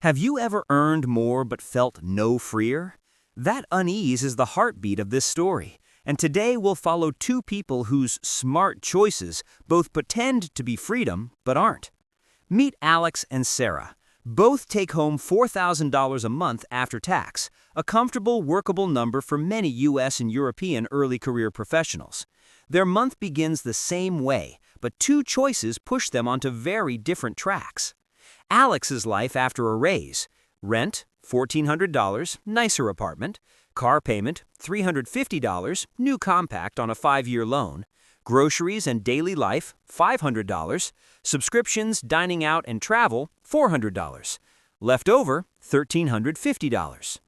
Have you ever earned more but felt no freer? That unease is the heartbeat of this story, and today we'll follow two people whose smart choices both pretend to be freedom but aren't. Meet Alex and Sarah. Both take home $4,000 a month after tax, a comfortable, workable number for many US and European early career professionals. Their month begins the same way, but two choices push them onto very different tracks. Alex's life after a raise: rent, $1,400, nicer apartment; car payment, $350, new compact on a 5-year loan; groceries and daily life, $500; subscriptions, dining out, and travel, $400. Left over, $1,350.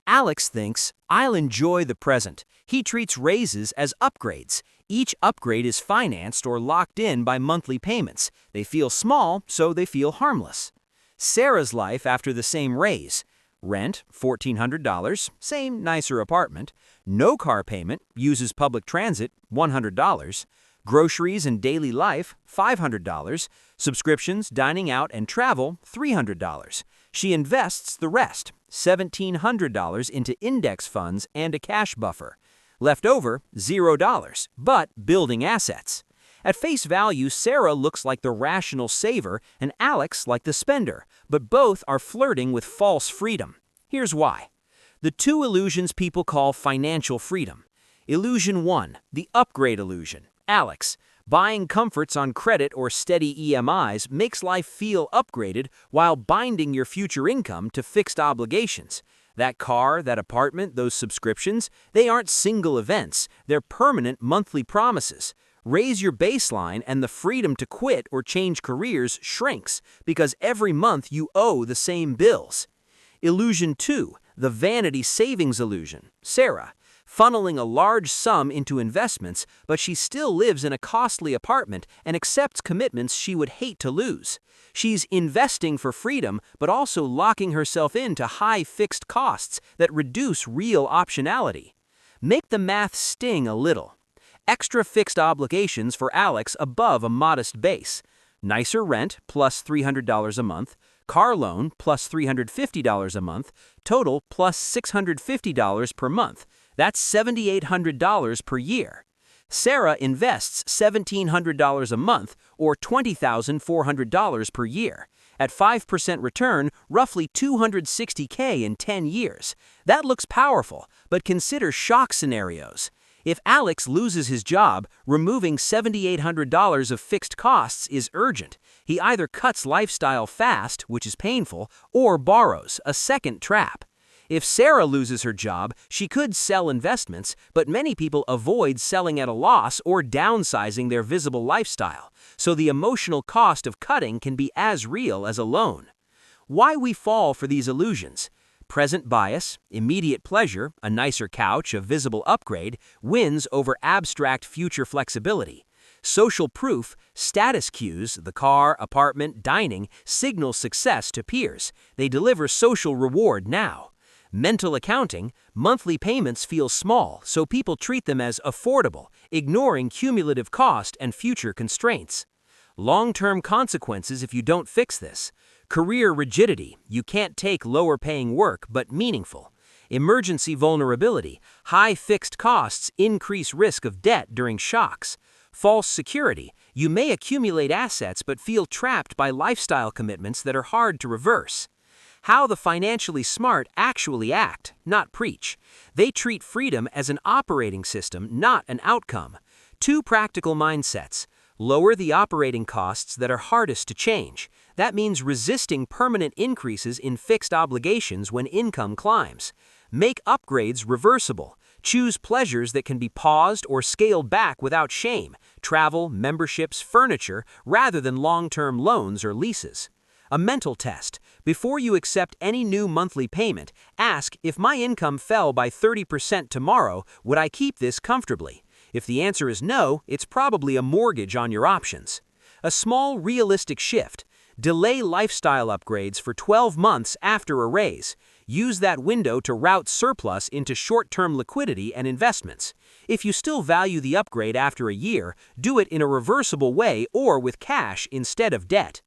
Alex thinks, "I'll enjoy the present." He treats raises as upgrades. Each upgrade is financed or locked in by monthly payments. They feel small, so they feel harmless. Sarah's life after the same raise: rent, $1,400, same nicer apartment; no car payment, uses public transit, $100; groceries and daily life, $500; subscriptions, dining out, and travel, $300. She invests the rest, $1,700, into index funds and a cash buffer. Left over, $0, but building assets. At face value, Sarah looks like the rational saver and Alex like the spender, but both are flirting with false freedom. Here's why. The two illusions people call financial freedom. Illusion 1, the upgrade illusion. Alex: buying comforts on credit or steady EMIs makes life feel upgraded while binding your future income to fixed obligations. That car, that apartment, those subscriptions, they aren't single events, they're permanent monthly promises. Raise your baseline and the freedom to quit or change careers shrinks because every month you owe the same bills. Illusion 2, the vanity savings illusion. Sarah: funneling a large sum into investments, but she still lives in a costly apartment and accepts commitments she would hate to lose. She's investing for freedom, but also locking herself into high fixed costs that reduce real optionality. Make the math sting a little. Extra fixed obligations for Alex above a modest base: nicer rent plus $300 a month, car loan plus $350 a month, total plus $650 per month. That's $7,800 per year. Sarah invests $1,700 a month, or $20,400 per year. At 5% return, roughly $260K in 10 years. That looks powerful, but consider shock scenarios. If Alex loses his job, removing $7,800 of fixed costs is urgent. He either cuts lifestyle fast, which is painful, or borrows, a second trap. If Sarah loses her job, she could sell investments, but many people avoid selling at a loss or downsizing their visible lifestyle, so the emotional cost of cutting can be as real as a loan. Why we fall for these illusions? Present bias, immediate pleasure, a nicer couch, a visible upgrade, wins over abstract future flexibility. Social proof, status cues, the car, apartment, dining, signal success to peers. They deliver social reward now. Mental accounting, monthly payments feel small, so people treat them as affordable, ignoring cumulative cost and future constraints. Long-term consequences if you don't fix this. Career rigidity, you can't take lower-paying work but meaningful. Emergency vulnerability, high fixed costs increase risk of debt during shocks. False security, you may accumulate assets but feel trapped by lifestyle commitments that are hard to reverse. How the financially smart actually act, not preach. They treat freedom as an operating system, not an outcome. Two practical mindsets. Lower the operating costs that are hardest to change. That means resisting permanent increases in fixed obligations when income climbs. Make upgrades reversible. Choose pleasures that can be paused or scaled back without shame. Travel, memberships, furniture, rather than long-term loans or leases. A mental test. Before you accept any new monthly payment, ask, if my income fell by 30% tomorrow, would I keep this comfortably? If the answer is no, it's probably a mortgage on your options. A small, realistic shift. Delay lifestyle upgrades for 12 months after a raise. Use that window to route surplus into short-term liquidity and investments. If you still value the upgrade after a year, do it in a reversible way or with cash instead of debt.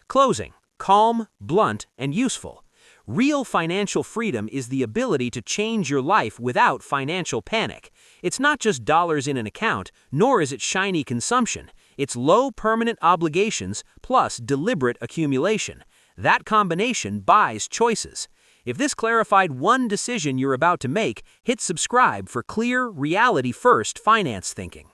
Closing. Calm, blunt, and useful. Real financial freedom is the ability to change your life without financial panic. It's not just dollars in an account, nor is it shiny consumption. It's low permanent obligations plus deliberate accumulation. That combination buys choices. If this clarified one decision you're about to make, hit subscribe for clear, reality-first finance thinking.